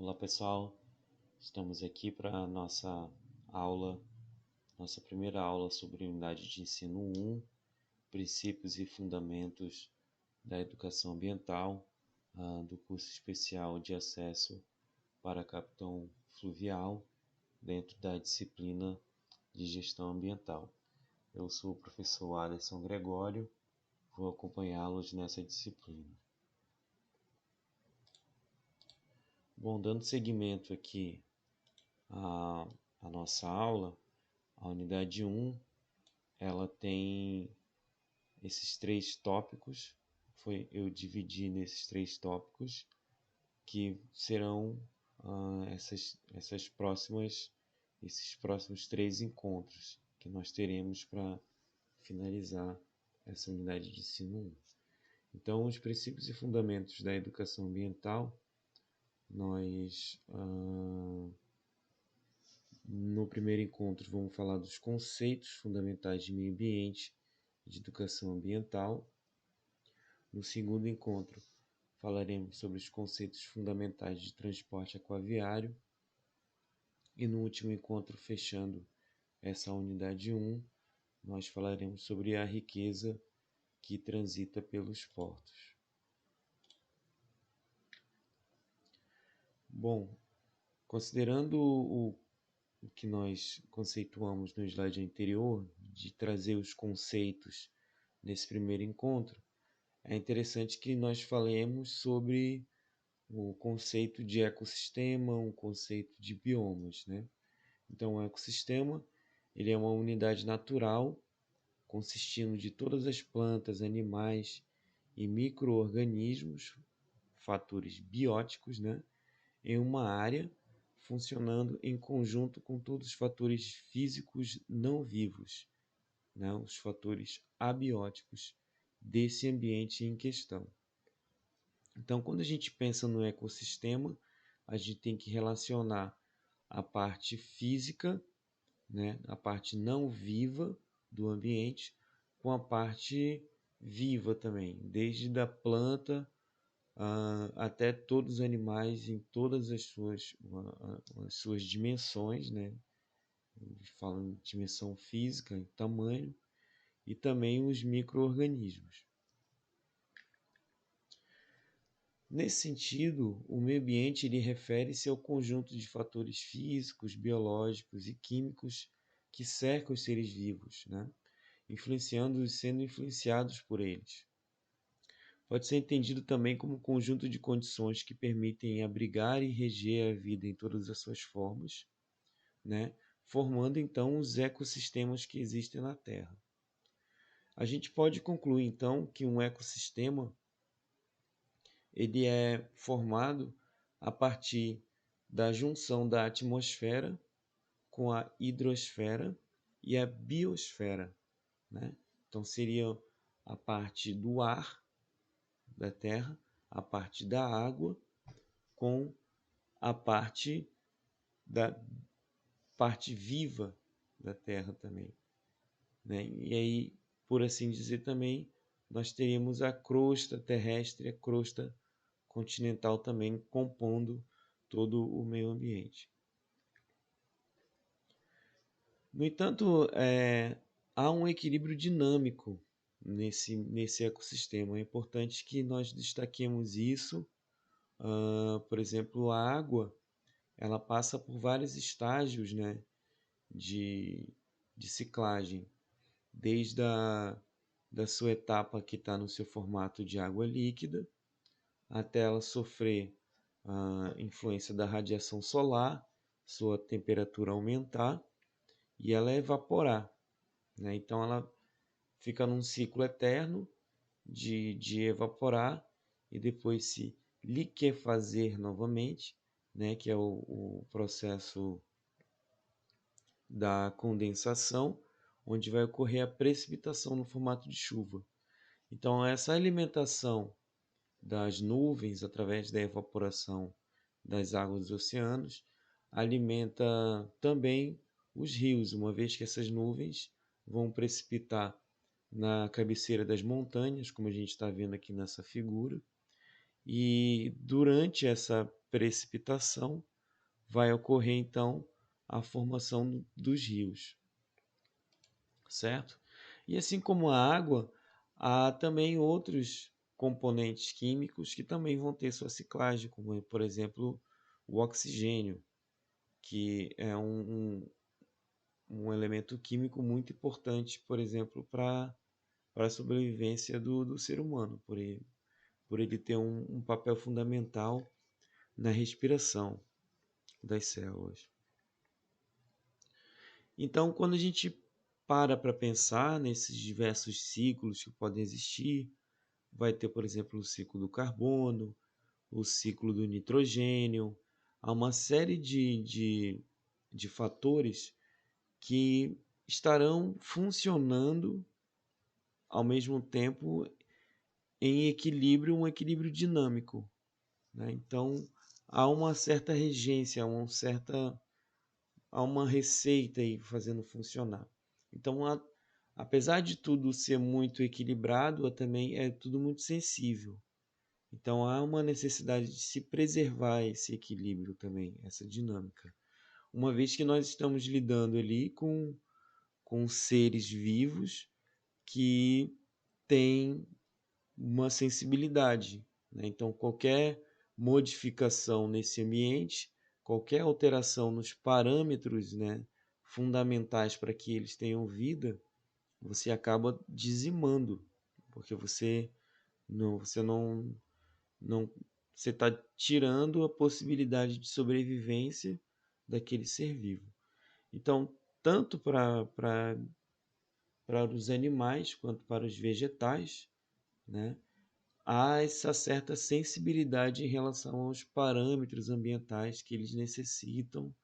Olá pessoal, estamos aqui para a nossa primeira aula sobre unidade de ensino 1, princípios e fundamentos da educação ambiental, do curso especial de acesso para capitão fluvial, dentro da disciplina de gestão ambiental. Eu sou o professor Alisson Gregório, vou acompanhá-los nessa disciplina. Bom, dando seguimento aqui à nossa aula, a unidade 1, ela tem esses três tópicos, eu dividi nesses três tópicos, que serão esses próximos três encontros que nós teremos para finalizar essa unidade de ensino 1. Então, os princípios e fundamentos da educação ambiental, nós no primeiro encontro vamos falar dos conceitos fundamentais de meio ambiente e de educação ambiental. No segundo encontro falaremos sobre os conceitos fundamentais de transporte aquaviário. E no último encontro, fechando essa unidade 1, nós falaremos sobre a riqueza que transita pelos portos. Bom, considerando o que nós conceituamos no slide anterior, de trazer os conceitos nesse primeiro encontro, é interessante que nós falemos sobre o conceito de ecossistema, um conceito de biomas, né? Então, o ecossistema, ele é uma unidade natural consistindo de todas as plantas, animais e micro-organismos, fatores bióticos, né? Em uma área, funcionando em conjunto com todos os fatores físicos não vivos, né? Os fatores abióticos desse ambiente em questão. Então, quando a gente pensa no ecossistema, a gente tem que relacionar a parte física, né, a parte não viva do ambiente, com a parte viva também, desde da planta até todos os animais em todas as suas dimensões, né? Falando de dimensão física, em tamanho, e também os micro-organismos. Nesse sentido, o meio ambiente ele refere-se ao conjunto de fatores físicos, biológicos e químicos que cercam os seres vivos, né? Influenciando e sendo influenciados por eles. Pode ser entendido também como um conjunto de condições que permitem abrigar e reger a vida em todas as suas formas, né? Formando então os ecossistemas que existem na Terra. A gente pode concluir então que um ecossistema ele é formado a partir da junção da atmosfera com a hidrosfera e a biosfera, né? Então seria a parte do ar da Terra, a parte da água com a parte da parte viva da Terra também, né? E aí, por assim dizer também, nós teríamos a crosta terrestre, a crosta continental também compondo todo o meio ambiente. No entanto, há um equilíbrio dinâmico nesse ecossistema. É importante que nós destaquemos isso. Por exemplo, a água ela passa por vários estágios, né, de ciclagem, desde da sua etapa que está no seu formato de água líquida, até ela sofrer a influência da radiação solar, sua temperatura aumentar e ela evaporar, né? Então ela fica num ciclo eterno de evaporar e depois se liquefazer novamente, né? Que é o processo da condensação, onde vai ocorrer a precipitação no formato de chuva. Então essa alimentação das nuvens através da evaporação das águas dos oceanos alimenta também os rios, uma vez que essas nuvens vão precipitar na cabeceira das montanhas, como a gente está vendo aqui nessa figura, E durante essa precipitação vai ocorrer então a formação dos rios, certo? E assim como a água, há também outros componentes químicos que também vão ter sua ciclagem, como por exemplo o oxigênio, que é um elemento químico muito importante, por exemplo, para a sobrevivência do ser humano, por ele ter um papel fundamental na respiração das células. Então, quando a gente para pensar nesses diversos ciclos que podem existir, vai ter, por exemplo, o ciclo do carbono, o ciclo do nitrogênio, há uma série de fatores que estarão funcionando ao mesmo tempo em equilíbrio, um equilíbrio dinâmico, né? Então, há uma certa regência, há uma receita aí fazendo funcionar. Então, apesar de tudo ser muito equilibrado, também é tudo muito sensível. Então, há uma necessidade de se preservar esse equilíbrio também, essa dinâmica. Uma vez que nós estamos lidando ali com seres vivos que têm uma sensibilidade, né? Então, qualquer modificação nesse ambiente, qualquer alteração nos parâmetros, né, fundamentais para que eles tenham vida, você acaba dizimando, porque você não, você está tirando a possibilidade de sobrevivência daquele ser vivo. Então, tanto para os animais quanto para os vegetais, né, há essa certa sensibilidade em relação aos parâmetros ambientais que eles necessitam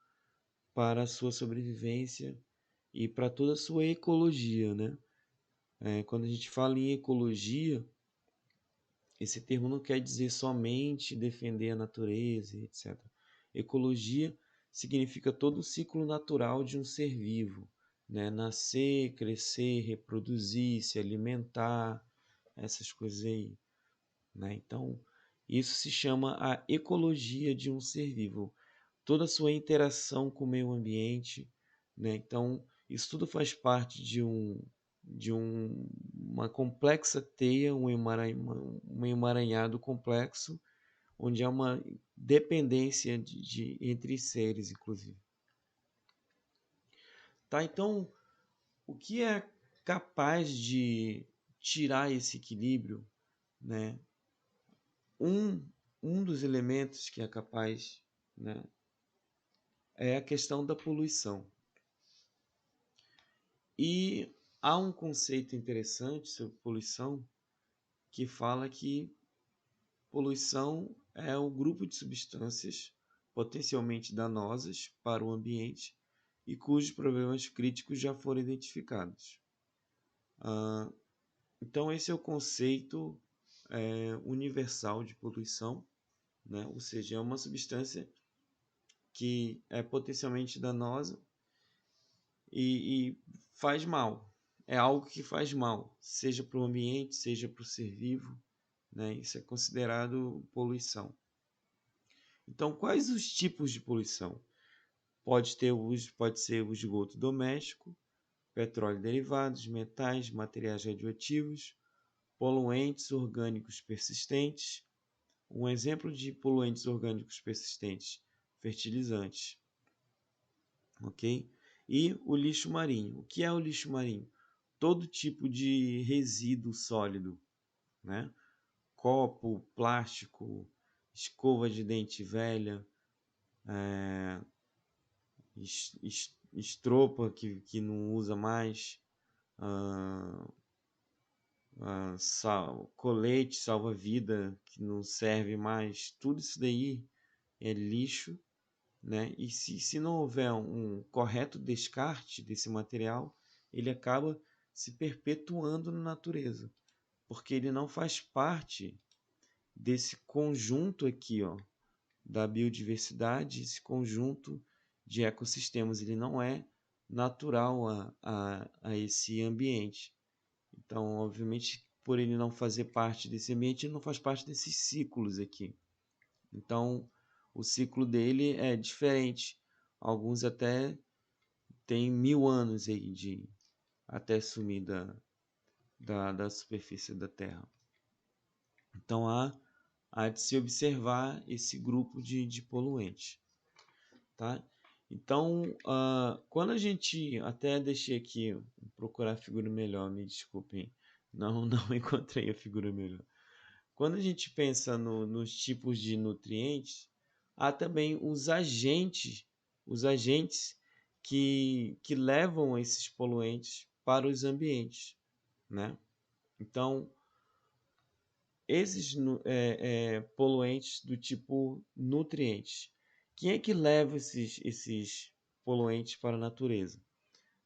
para a sua sobrevivência e para toda a sua ecologia, né? Quando a gente fala em ecologia, esse termo não quer dizer somente defender a natureza, etc. Ecologia significa todo o ciclo natural de um ser vivo, né? Nascer, crescer, reproduzir, se alimentar, essas coisas aí, né? Então, isso se chama a ecologia de um ser vivo, toda a sua interação com o meio ambiente, né? Então, isso tudo faz parte uma complexa teia, um emaranhado complexo, onde há uma dependência entre seres, inclusive. Tá? Então, o que é capaz de tirar esse equilíbrio, né? Um, um dos elementos que é capaz, né, é a questão da poluição. E há um conceito interessante sobre poluição que fala que poluição é um grupo de substâncias potencialmente danosas para o ambiente e cujos problemas críticos já foram identificados. Então, esse é o conceito universal de poluição, né? Ou seja, é uma substância que é potencialmente danosa e faz mal. É algo que faz mal, seja para o ambiente, seja para o ser vivo, né? Isso é considerado poluição. Então, quais os tipos de poluição? Pode ser o esgoto doméstico, petróleo e derivados, metais, materiais radioativos, poluentes orgânicos persistentes. Um exemplo de poluentes orgânicos persistentes, fertilizantes, ok? E o lixo marinho. O que é o lixo marinho? Todo tipo de resíduo sólido, né? Copo, plástico, escova de dente velha, estropa que não usa mais, colete salva-vida que não serve mais, tudo isso daí é lixo, né? E se não houver um correto descarte desse material, ele acaba se perpetuando na natureza, porque ele não faz parte desse conjunto aqui, ó, da biodiversidade, esse conjunto de ecossistemas, ele não é natural a esse ambiente. Então, obviamente, por ele não fazer parte desse ambiente, ele não faz parte desses ciclos aqui. Então, o ciclo dele é diferente. Alguns até têm 1000 anos aí até sumir da superfície da Terra. Então, há de se observar esse grupo de poluentes. Tá? Então, quando a gente... Até deixei aqui, procurar a figura melhor, me desculpem. Não encontrei a figura melhor. Quando a gente pensa nos tipos de nutrientes, há também os agentes que levam esses poluentes para os ambientes, né? Então, esses poluentes do tipo nutrientes. Quem é que leva esses poluentes para a natureza?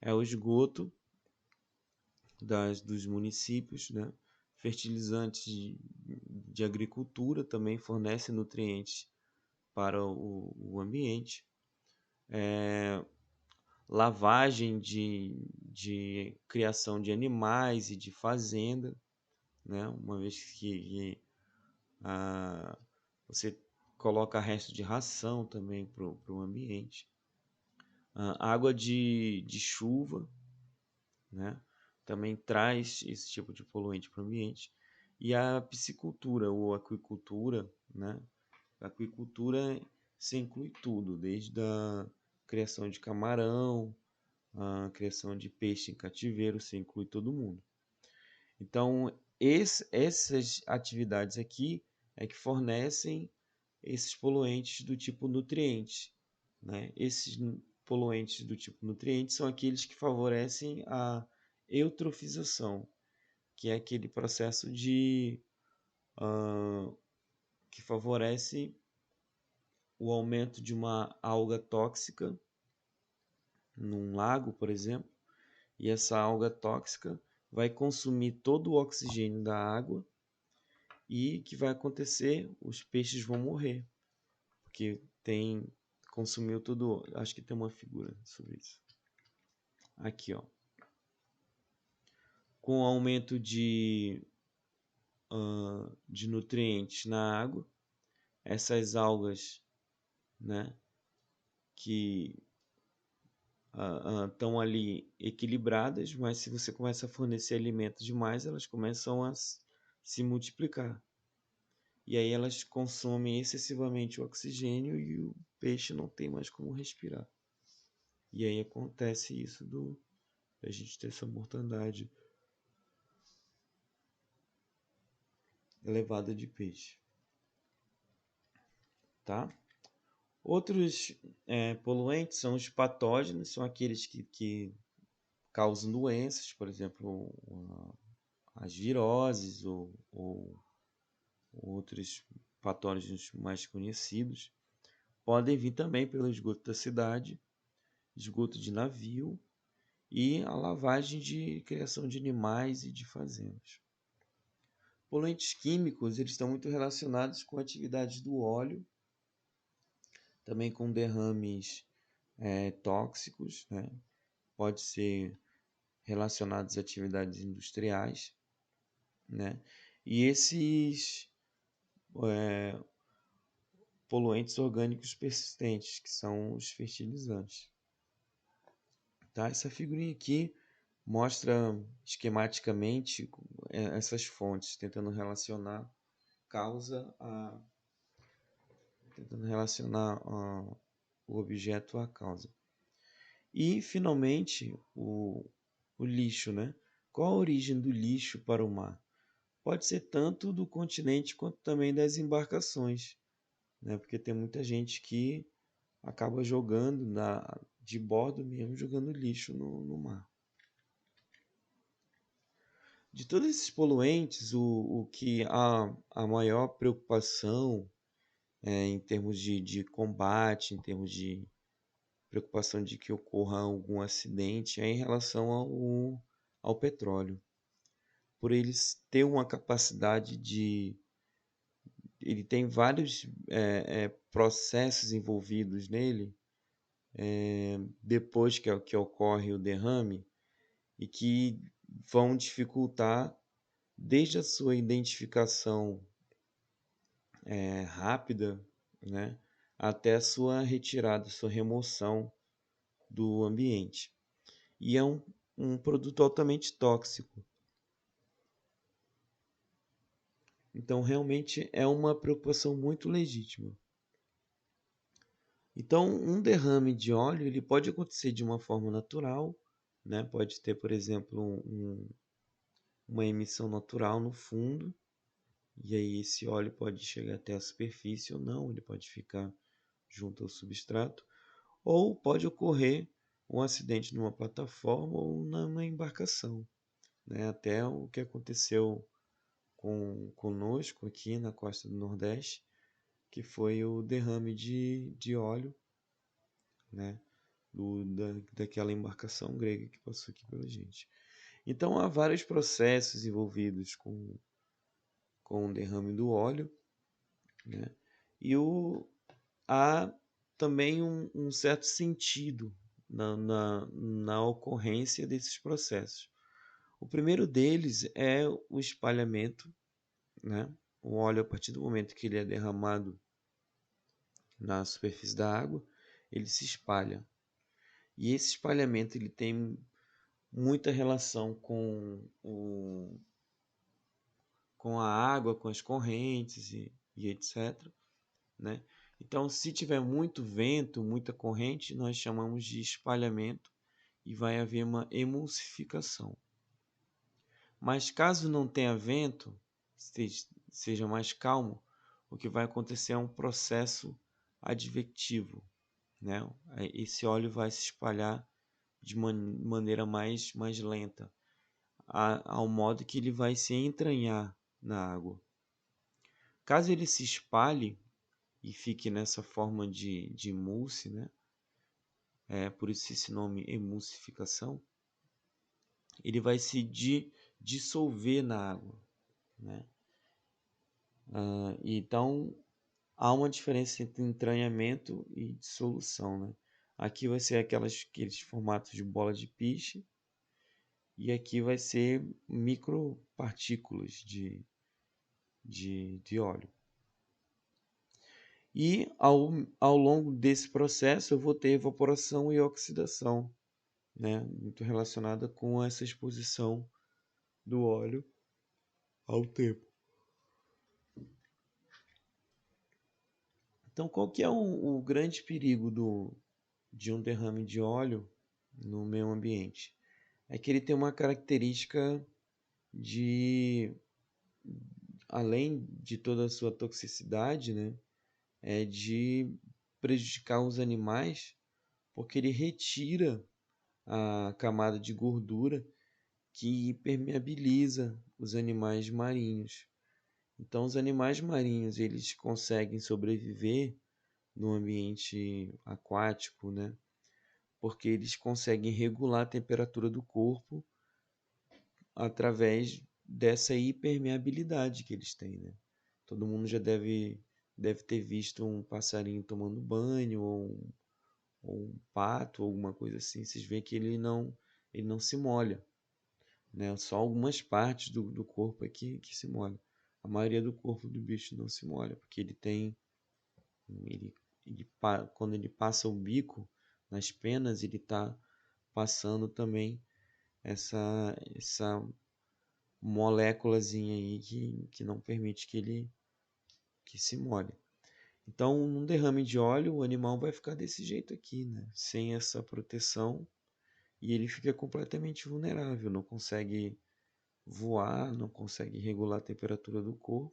É o esgoto dos municípios, né? Fertilizantes de agricultura também fornecem nutrientes para o ambiente. Lavagem de criação de animais e de fazenda, né? Uma vez que você coloca resto de ração também para o ambiente. Água de chuva, né? Também traz esse tipo de poluente para o ambiente. E a piscicultura ou aquicultura, né? A aquicultura se inclui tudo, desde a criação de camarão, a criação de peixe em cativeiro, se inclui todo mundo. Então, essas atividades aqui é que fornecem esses poluentes do tipo nutriente, né? Esses poluentes do tipo nutriente são aqueles que favorecem a eutrofização, que é aquele processo que favorece o aumento de uma alga tóxica num lago, por exemplo, e essa alga tóxica vai consumir todo o oxigênio da água e o que vai acontecer? Os peixes vão morrer, porque consumiu tudo. Acho que tem uma figura sobre isso. Aqui, ó. Com o aumento de nutrientes na água, essas algas, né, que estão ali equilibradas, mas se você começa a fornecer alimento demais, elas começam a se multiplicar. E aí elas consomem excessivamente o oxigênio e o peixe não tem mais como respirar. E aí acontece isso a gente ter essa mortandade elevada de peixe. Tá? Outros poluentes são os patógenos, são aqueles que causam doenças, por exemplo, as viroses ou outros patógenos mais conhecidos. Podem vir também pelo esgoto da cidade, esgoto de navio e a lavagem de criação de animais e de fazendas. Poluentes químicos, eles estão muito relacionados com atividades do óleo, também com derrames tóxicos, né? Pode ser relacionados a atividades industriais, né? E esses poluentes orgânicos persistentes, que são os fertilizantes. Tá? Essa figurinha aqui mostra esquematicamente essas fontes, tentando relacionar o objeto à causa. E, finalmente, o lixo, né? Qual a origem do lixo para o mar? Pode ser tanto do continente quanto também das embarcações, né? Porque tem muita gente que acaba jogando de bordo mesmo, jogando lixo no mar. De todos esses poluentes, o que há a maior preocupação em termos de combate, em termos de preocupação de que ocorra algum acidente, é em relação ao petróleo. Por eles ter uma capacidade ele tem vários processos envolvidos nele, depois que ocorre o derrame, e que vão dificultar desde a sua identificação rápida, né, até a sua retirada, sua remoção do ambiente. E é um produto altamente tóxico. Então, realmente é uma preocupação muito legítima. Então, um derrame de óleo ele pode acontecer de uma forma natural, né? Pode ter, por exemplo, uma emissão natural no fundo, e aí esse óleo pode chegar até a superfície ou não, ele pode ficar junto ao substrato, ou pode ocorrer um acidente numa plataforma ou numa embarcação, né? Até o que aconteceu conosco aqui na costa do Nordeste, que foi o derrame de óleo, né? Daquela embarcação grega que passou aqui pela gente. Então há vários processos envolvidos com o derrame do óleo, né? E há também um certo sentido na ocorrência desses processos. O primeiro deles é o espalhamento, né? O óleo, a partir do momento que ele é derramado na superfície da água, ele se espalha. E esse espalhamento ele tem muita relação com a água, com as correntes e etc. Né? Então, se tiver muito vento, muita corrente, nós chamamos de espalhamento e vai haver uma emulsificação. Mas caso não tenha vento, seja mais calmo, o que vai acontecer é um processo advectivo, né? Esse óleo vai se espalhar de maneira mais lenta, ao modo que ele vai se entranhar na água. Caso ele se espalhe e fique nessa forma de mousse, né? Por isso esse nome emulsificação, ele vai se dissolver na água, né? Então há uma diferença entre entranhamento e dissolução, né? Aqui vai ser aqueles formatos de bola de piche e aqui vai ser micropartículas de óleo. E ao longo desse processo eu vou ter evaporação e oxidação, né? Muito relacionada com essa exposição do óleo ao tempo. Então, qual que é o grande perigo de um derrame de óleo no meio ambiente? É que ele tem uma característica de, além de toda a sua toxicidade, né, é de prejudicar os animais, porque ele retira a camada de gordura que permeabiliza os animais marinhos. Então, os animais marinhos eles conseguem sobreviver no ambiente aquático, né? Porque eles conseguem regular a temperatura do corpo através dessa hipermeabilidade que eles têm, né? Todo mundo já deve ter visto um passarinho tomando banho ou um pato, ou alguma coisa assim. Vocês veem que ele não se molha, né? Só algumas partes do corpo aqui que se molha. A maioria do corpo do bicho não se molha, porque ele, quando ele passa o bico nas penas, ele está passando também essa moléculazinha aí que não permite que se molhe. Então, num derrame de óleo, o animal vai ficar desse jeito aqui, né? Sem essa proteção, e ele fica completamente vulnerável, não consegue voar, não consegue regular a temperatura do corpo,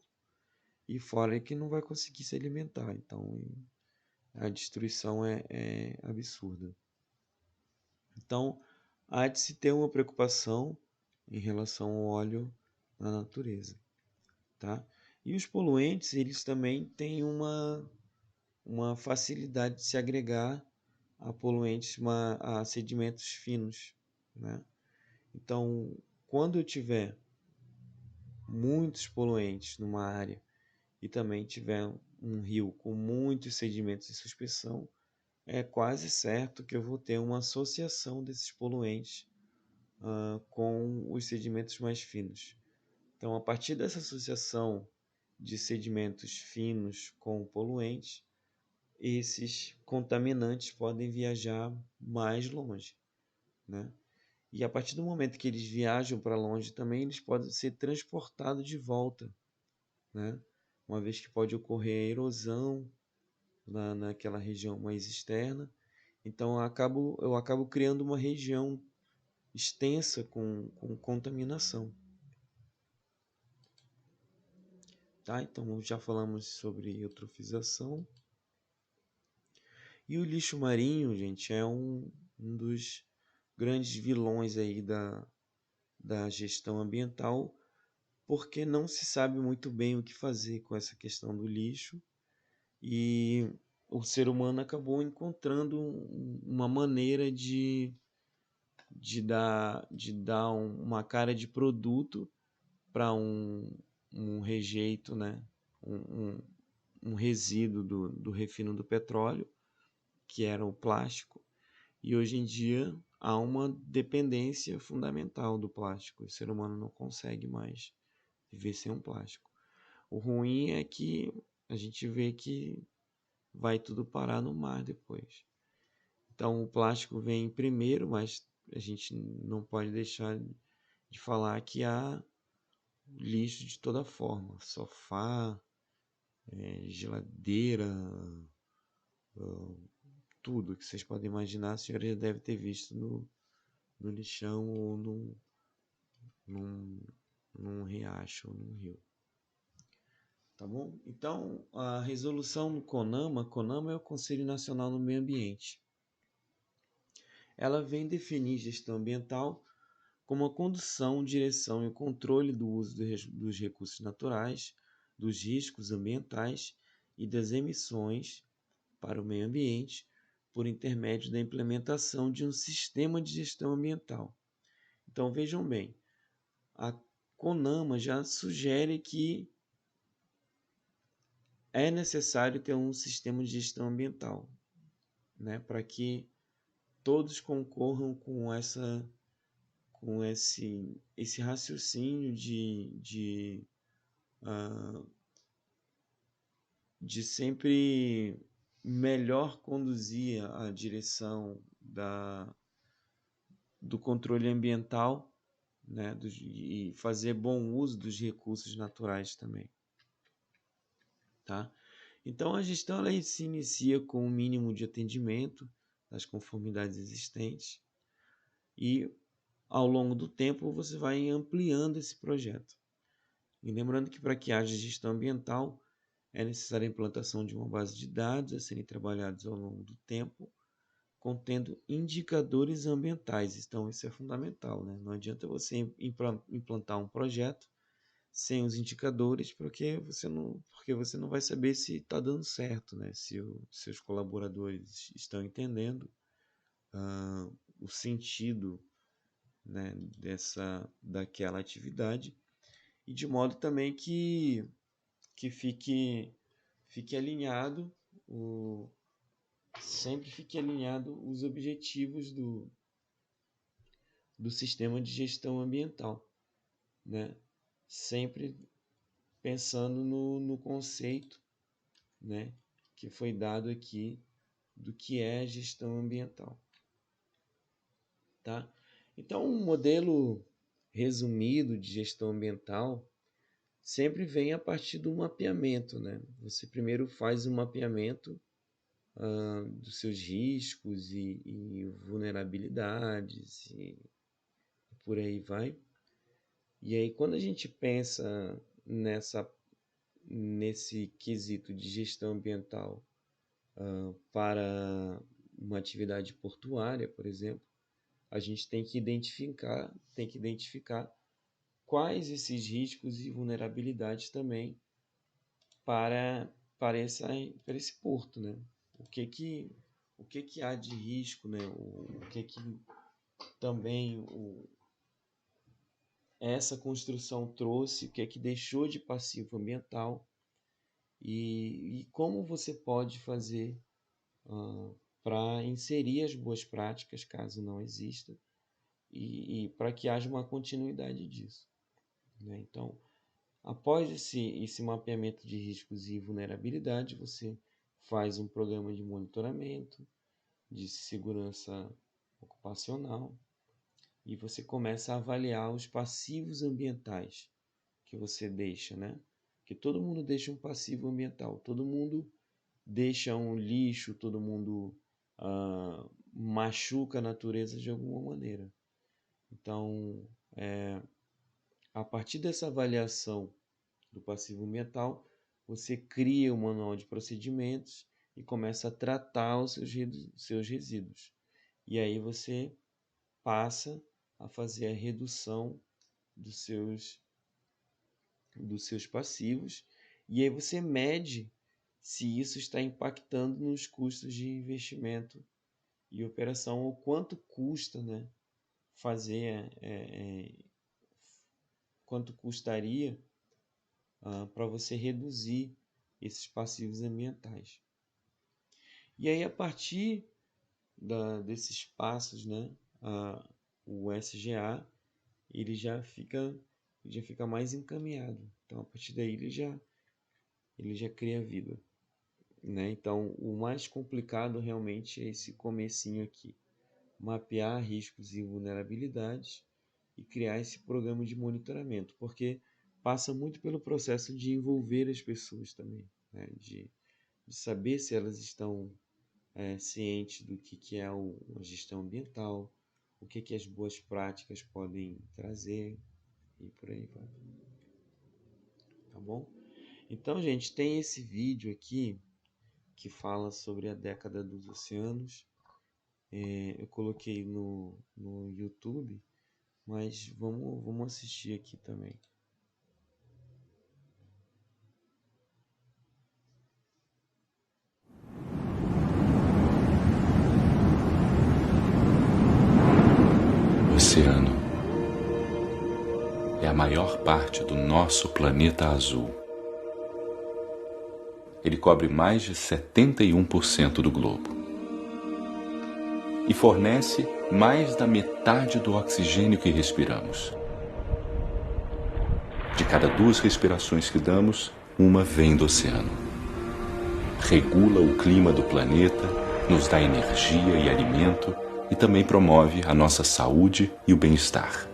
e fora que não vai conseguir se alimentar. Então, a destruição é absurda. Então, há de se ter uma preocupação em relação ao óleo na natureza, tá? E os poluentes, eles também têm uma facilidade de se agregar a poluentes, a sedimentos finos, né? Então, quando eu tiver muitos poluentes numa área e também tiver um rio com muitos sedimentos em suspensão, é quase certo que eu vou ter uma associação desses poluentes com os sedimentos mais finos. Então, a partir dessa associação de sedimentos finos com poluentes, esses contaminantes podem viajar mais longe, né? E a partir do momento que eles viajam para longe também, eles podem ser transportados de volta, né? Uma vez que pode ocorrer a erosão naquela região mais externa. Então eu acabo criando uma região extensa com contaminação. Tá? Então já falamos sobre eutrofização. E o lixo marinho, gente, é um dos grandes vilões aí da gestão ambiental, porque não se sabe muito bem o que fazer com essa questão do lixo e o ser humano acabou encontrando uma maneira de dar uma cara de produto para um rejeito, né? um resíduo do refino do petróleo, que era o plástico, e hoje em dia há uma dependência fundamental do plástico. O ser humano não consegue mais viver sem um plástico. O ruim é que a gente vê que vai tudo parar no mar depois. Então o plástico vem primeiro, mas a gente não pode deixar de falar que há lixo de toda forma, sofá, geladeira, tudo que vocês podem imaginar, a senhora já deve ter visto no lixão ou num, num riacho ou num rio. Tá bom? Então, a resolução do CONAMA é o Conselho Nacional do Meio Ambiente. Ela vem definir gestão ambiental como a condução, direção e o controle do uso dos recursos naturais, dos riscos ambientais e das emissões para o meio ambiente por intermédio da implementação de um sistema de gestão ambiental. Então vejam bem, a CONAMA já sugere que é necessário ter um sistema de gestão ambiental, né, para que todos concorram com esse raciocínio de sempre melhor conduzir a direção do controle ambiental, né, e fazer bom uso dos recursos naturais também. Tá? Então, a gestão ela se inicia com um mínimo de atendimento das conformidades existentes e, ao longo do tempo, você vai ampliando esse projeto. E lembrando que para que haja gestão ambiental, é necessária a implantação de uma base de dados a serem trabalhados ao longo do tempo, contendo indicadores ambientais. Então, isso é fundamental, né? Não adianta você implantar um projeto sem os indicadores, porque você não vai saber se está dando certo, né? Se seus colaboradores estão entendendo o sentido, né, daquela atividade, e de modo também que fique alinhado sempre fique alinhado os objetivos do sistema de gestão ambiental, né? Sempre pensando no conceito, né, que foi dado aqui do que é gestão ambiental, tá? Então, um modelo resumido de gestão ambiental sempre vem a partir do mapeamento, né? Você primeiro faz um mapeamento dos seus riscos e vulnerabilidades e por aí vai. E aí, quando a gente pensa nesse quesito de gestão ambiental para uma atividade portuária, por exemplo, a gente tem que identificar quais esses riscos e vulnerabilidades também para esse porto, né? O que que há de risco, né? O que também essa construção trouxe, o que é que deixou de passivo ambiental e como você pode fazer para inserir as boas práticas, caso não exista, e para que haja uma continuidade disso, né? Então, Após esse mapeamento de riscos e vulnerabilidade, você faz um programa de monitoramento, de segurança ocupacional, e você começa a avaliar os passivos ambientais que você deixa, né? Que todo mundo deixa um passivo ambiental, todo mundo deixa um lixo, todo mundo machuca a natureza de alguma maneira. Então, a partir dessa avaliação do passivo ambiental, você cria um manual de procedimentos e começa a tratar os seus resíduos. E aí você passa a fazer a redução dos seus passivos, e aí você mede se isso está impactando nos custos de investimento e operação, ou quanto custa, né, fazer, quanto custaria para você reduzir esses passivos ambientais. E aí, a partir desses passos, né, o SGA ele já fica mais encaminhado. Então, a partir daí, ele já cria vida, né? Então, o mais complicado realmente é esse comecinho aqui. Mapear riscos e vulnerabilidades e criar esse programa de monitoramento, porque passa muito pelo processo de envolver as pessoas também, né? De saber se elas estão cientes do que é a gestão ambiental, o que as boas práticas podem trazer e por aí vai. Tá bom? Então, gente, tem esse vídeo aqui que fala sobre a década dos oceanos. Eu coloquei no YouTube, mas vamos assistir aqui também. O oceano é a maior parte do nosso planeta azul. Ele cobre mais de 71% do globo e fornece mais da metade do oxigênio que respiramos. De cada 2 respirações que damos, uma vem do oceano. Regula o clima do planeta, nos dá energia e alimento e também promove a nossa saúde e o bem-estar.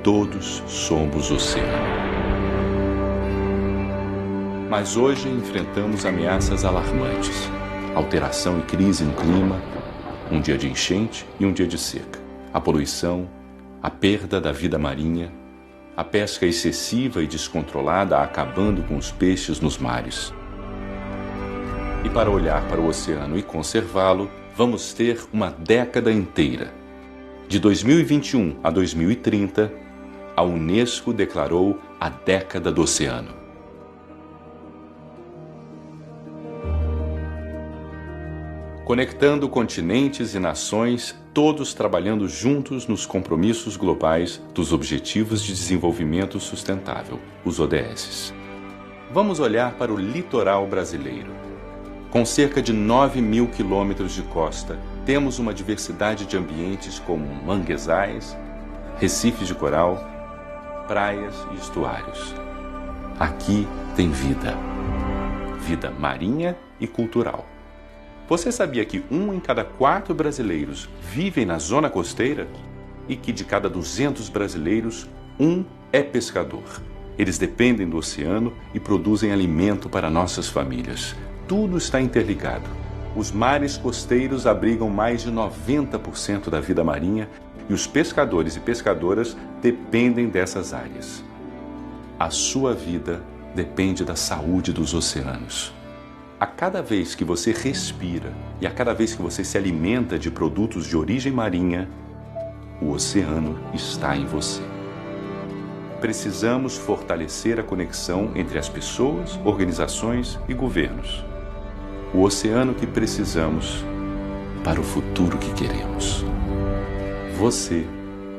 Todos somos oceano. Mas hoje enfrentamos ameaças alarmantes. Alteração e crise no clima, um dia de enchente e um dia de seca. A poluição, a perda da vida marinha, a pesca excessiva e descontrolada acabando com os peixes nos mares. E para olhar para o oceano e conservá-lo, vamos ter uma década inteira. De 2021 a 2030, a Unesco declarou a década do oceano. Conectando continentes e nações, todos trabalhando juntos nos compromissos globais dos Objetivos de Desenvolvimento Sustentável, os ODS. Vamos olhar para o litoral brasileiro. Com cerca de 9.000 quilômetros de costa, temos uma diversidade de ambientes como manguezais, recifes de coral, praias e estuários. Aqui tem vida. Vida marinha e cultural. Você sabia que 1 em cada 4 brasileiros vivem na zona costeira? E que de cada 200 brasileiros, 1 é pescador. Eles dependem do oceano e produzem alimento para nossas famílias. Tudo está interligado. Os mares costeiros abrigam mais de 90% da vida marinha e os pescadores e pescadoras dependem dessas áreas. A sua vida depende da saúde dos oceanos. A cada vez que você respira e a cada vez que você se alimenta de produtos de origem marinha, o oceano está em você. Precisamos fortalecer a conexão entre as pessoas, organizações e governos. O oceano que precisamos para o futuro que queremos. Você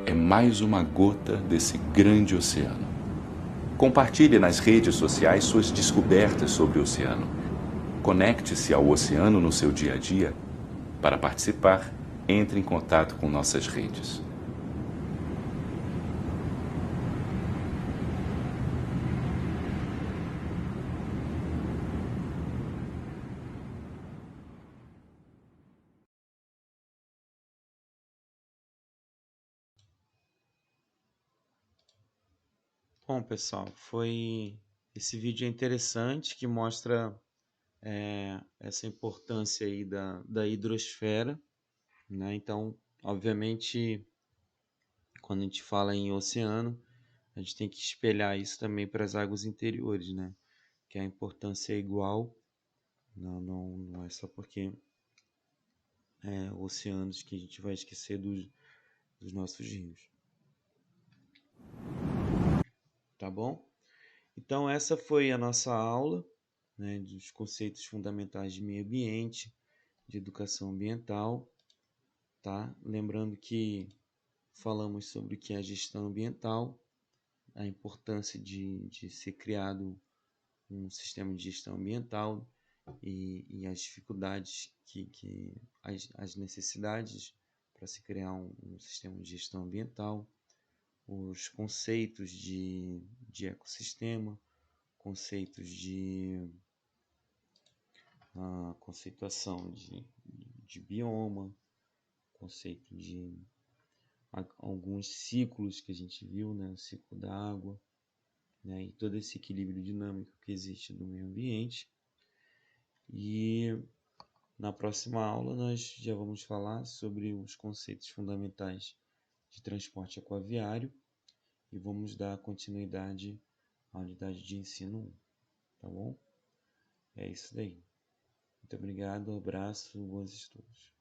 é mais uma gota desse grande oceano. Compartilhe nas redes sociais suas descobertas sobre o oceano. Conecte-se ao oceano no seu dia a dia. Para participar, entre em contato com nossas redes. Bom, pessoal, esse vídeo é interessante que mostra essa importância aí da hidrosfera, né? Então, obviamente, quando a gente fala em oceano, a gente tem que espelhar isso também para as águas interiores, né? Que a importância é igual, não é só porque oceanos que a gente vai esquecer dos nossos rios. Tá bom? Então, essa foi a nossa aula, né, dos conceitos fundamentais de meio ambiente, de educação ambiental, tá? Lembrando que falamos sobre o que é a gestão ambiental, a importância de ser criado um sistema de gestão ambiental e as dificuldades as necessidades para se criar um sistema de gestão ambiental, os conceitos de ecossistema, conceitos de conceituação de bioma, conceito de alguns ciclos que a gente viu, né? O ciclo da água, né? E todo esse equilíbrio dinâmico que existe no meio ambiente. E na próxima aula nós já vamos falar sobre os conceitos fundamentais de transporte aquaviário e vamos dar continuidade à unidade de ensino 1, tá bom? É isso daí. Muito obrigado, abraço, bons estudos.